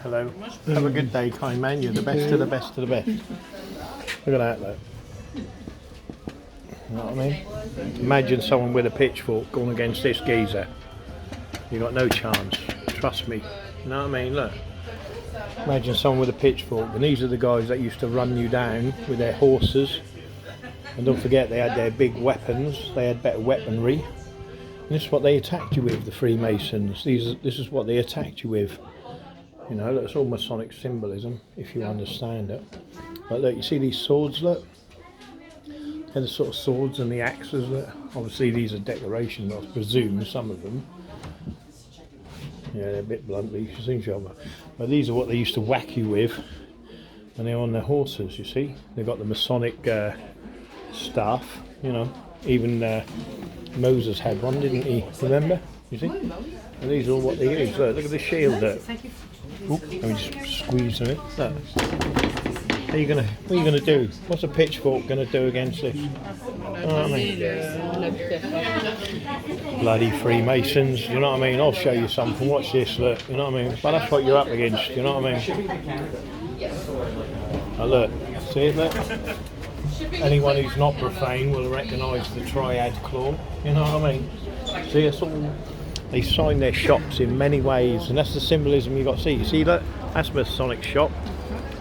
Hello. Have a good day, kind man. You're the best of the best of the best. Look at that, look. You know what I mean? Imagine someone with a pitchfork going against this geezer. You got no chance. Trust me. You know what I mean? Look. Imagine someone with a pitchfork, and these are the guys that used to run you down with their horses. And don't forget, they had their big weapons. They had better weaponry. And this is what they attacked you with, the Freemasons. This is what they attacked you with. You know, that's all Masonic symbolism, if you understand it. But look, you see these swords, look? They're the sort of swords and the axes, look. Obviously these are decorations, I presume, some of them. Yeah, they're a bit blunt, but you can see each other. But these are what they used to whack you with when they're on their horses, you see? They've got the Masonic staff, you know. Even Moses had one, didn't he? Remember? You see? And these are all what they use. Look at the shield there. Let me just squeeze them in. Look. What are you gonna do? What's a pitchfork gonna do against this? Oh, I mean, bloody Freemasons, you know what I mean? I'll show you something. Watch this, look. You know what I mean? But that's what you're up against. You know what I mean? Oh, look. See it, look. Anyone who's not profane will recognise the triad claw. You know what I mean? See, it's all. They sign their shops in many ways, and that's the symbolism you've got to see. You see that? That's a Masonic shop.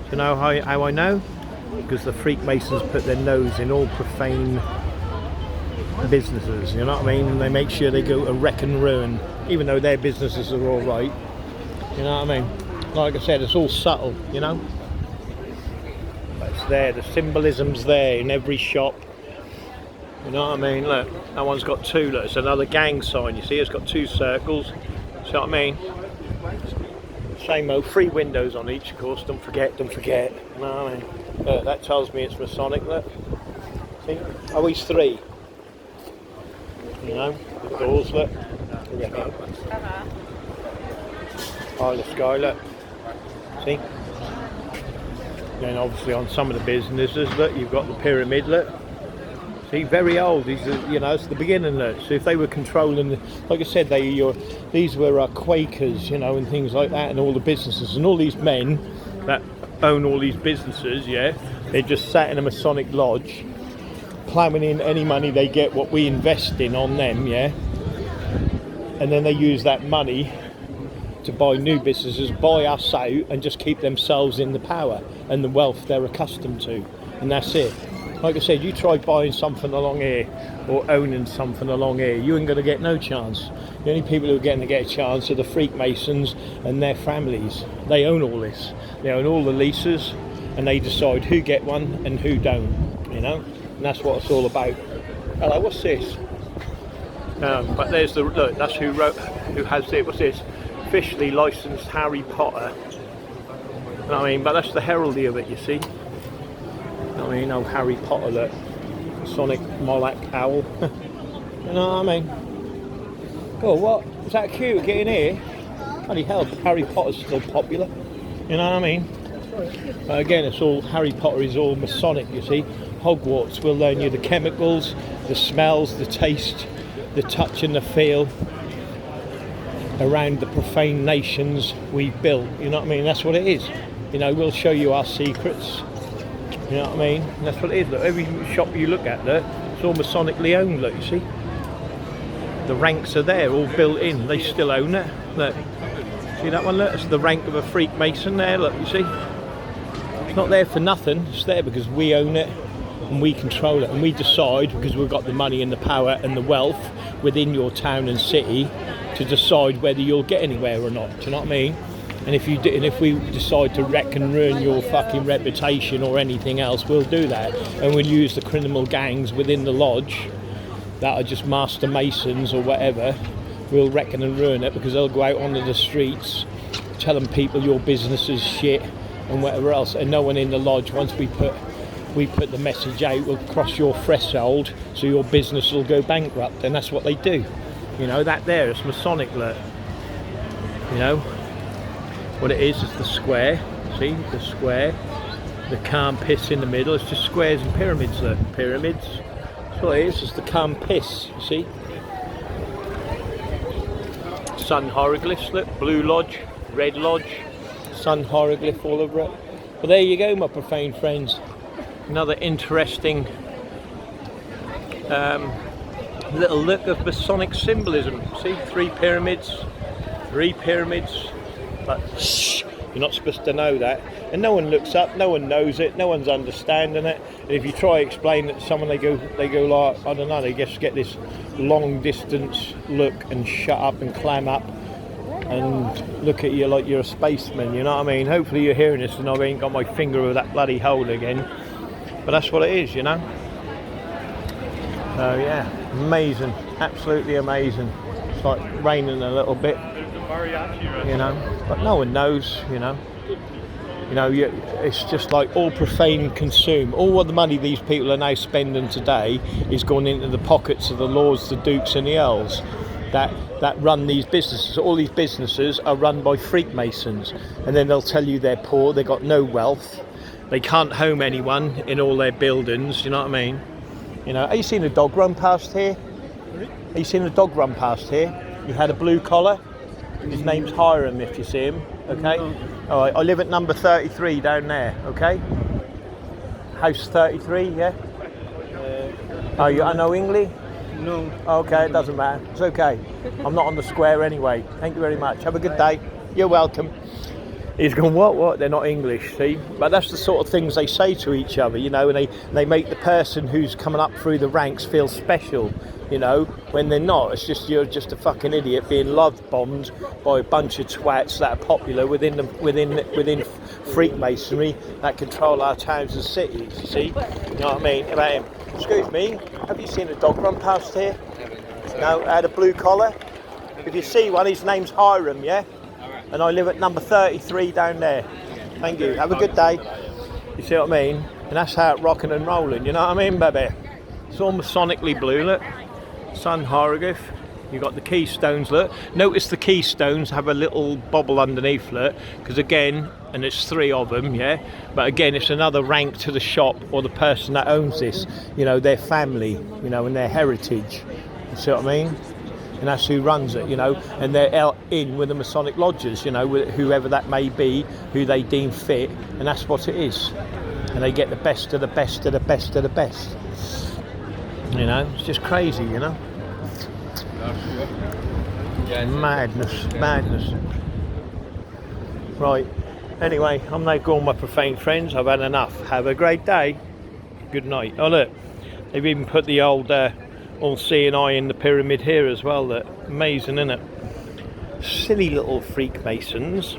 Do you know how I know? Because the Freemasons put their nose in all profane businesses, you know what I mean? And they make sure they go to wreck and ruin, even though their businesses are all right. You know what I mean? Like I said, it's all subtle, you know? But it's there, the symbolism's there in every shop. You know what I mean? Look, that one's got two. Look, it's another gang sign. You see, it's got two circles. See what I mean? Same old, 3 windows on each, of course. Don't forget. You know what I mean? Look, that tells me it's Masonic. Look, see? Oh, he's 3. You know, the doors. Look. Oh, the sky. Look. See? Then obviously on some of the businesses, look, you've got the pyramid. Look. See, very old. These are, you know, it's the beginning. Look. So if they were controlling, like I said, these were Quakers, you know, and things like that, and all the businesses, and all these men that own all these businesses, yeah, they just sat in a Masonic lodge, ploughing in any money they get, what we invest in on them, yeah, and then they use that money to buy new businesses, buy us out, and just keep themselves in the power and the wealth they're accustomed to, and that's it. Like I said, you try buying something along here or owning something along here, you ain't going to get no chance. The only people who are going to get a chance are the Freemasons and their families. They own all this. They own all the leases, and they decide who get one and who don't, you know? And that's what it's all about. Hello, what's this? But there's the, look, that's who has it. What's this? Officially licensed Harry Potter. You know what I mean? But that's the heraldry of it, you see? I mean, old Harry Potter, look. Sonic Moloch Owl. You know what I mean? Oh, what? Is that cute? Get in here. Bloody hell, Harry Potter's still popular. You know what I mean? But again, it's all, Harry Potter is all Masonic, you see. Hogwarts will learn you the chemicals, the smells, the taste, the touch and the feel around the profane nations we've built. You know what I mean? That's what it is. You know, we'll show you our secrets. You know what I mean? And that's what it is. Look, every shop you look at, look, it's all Masonically owned, look, you see? The ranks are there, all built in. They still own it. Look. See that one, look? It's the rank of a Freemason there, look, you see? It's not there for nothing. It's there because we own it and we control it. And we decide, because we've got the money and the power and the wealth within your town and city, to decide whether you'll get anywhere or not. Do you know what I mean? And if we decide to wreck and ruin your fucking reputation or anything else, we'll do that. And we'll use the criminal gangs within the lodge that are just master masons or whatever. We'll wreck and ruin it because they'll go out onto the streets telling people your business is shit and whatever else. And no one in the lodge, once we put the message out, will cross your threshold, so your business will go bankrupt. And that's what they do. You know, that there, it's Masonic, look. You know? What it is the square, see, the square, the Cumpiss in the middle. It's just squares and pyramids, look, pyramids. That's what it is, it's the Cumpiss, you see. Sun hieroglyphs, look, blue lodge, red lodge, sun hieroglyph all over it. Well, there you go, my profane friends. Another interesting little look of Masonic symbolism. See, three pyramids, but shh, you're not supposed to know that. And no one looks up, no one knows it, no one's understanding it. And if you try to explain it to someone, they go like, I don't know, they just get this long distance look and shut up and clam up and look at you like you're a spaceman, you know what I mean? Hopefully you're hearing this and I ain't got my finger over that bloody hole again. But that's what it is, you know? So yeah, amazing, absolutely amazing. It's like raining a little bit, you know, but no one knows, you know. You know, it's just like all profane consume. All of the money these people are now spending today is going into the pockets of the lords, the dukes and the earls that run these businesses. All these businesses are run by Freemasons, and then they'll tell you they're poor, they've got no wealth, they can't home anyone in all their buildings, you know what I mean? You know, have you seen a dog run past here? Have you seen a dog run past here? He had a blue collar. His name's Hiram, if you see him, okay? All right, I live at number 33 down there, okay? House 33, yeah? Oh, you know English? No. Okay, it doesn't matter. It's okay. I'm not on the square anyway. Thank you very much. Have a good day. You're welcome. He's gone, what? They're not English, see? But that's the sort of things they say to each other, you know, and they make the person who's coming up through the ranks feel special, you know, when they're not. It's just, you're just a fucking idiot being love-bombed by a bunch of twats that are popular within Freemasonry that control our towns and cities, you see? You know what I mean? About him. Excuse me, have you seen a dog run past here? No, had a blue collar? If you see one, his name's Hiram, yeah? And I live at number 33 down there. Thank you. Have a good day. You see what I mean? And that's how it's rocking and rolling. You know what I mean, baby? It's all Masonically blue, look. Sun hieroglyph. You've got the keystones, look. Notice the keystones have a little bobble underneath, look. Because again, and it's three of them, yeah? But again, it's another rank to the shop or the person that owns this. You know, their family, you know, and their heritage. You see what I mean? And that's who runs it, you know, and they're in with the Masonic lodges, you know, whoever that may be, who they deem fit, and that's what it is. And they get the best of the best of the best of the best. You know, it's just crazy, you know. Madness. Right, anyway, I'm now going, my profane friends. I've had enough. Have a great day. Good night. Oh, look, they've even put the old all-seeing eye in the pyramid here as well. That amazing, isn't it? Silly little Freemasons.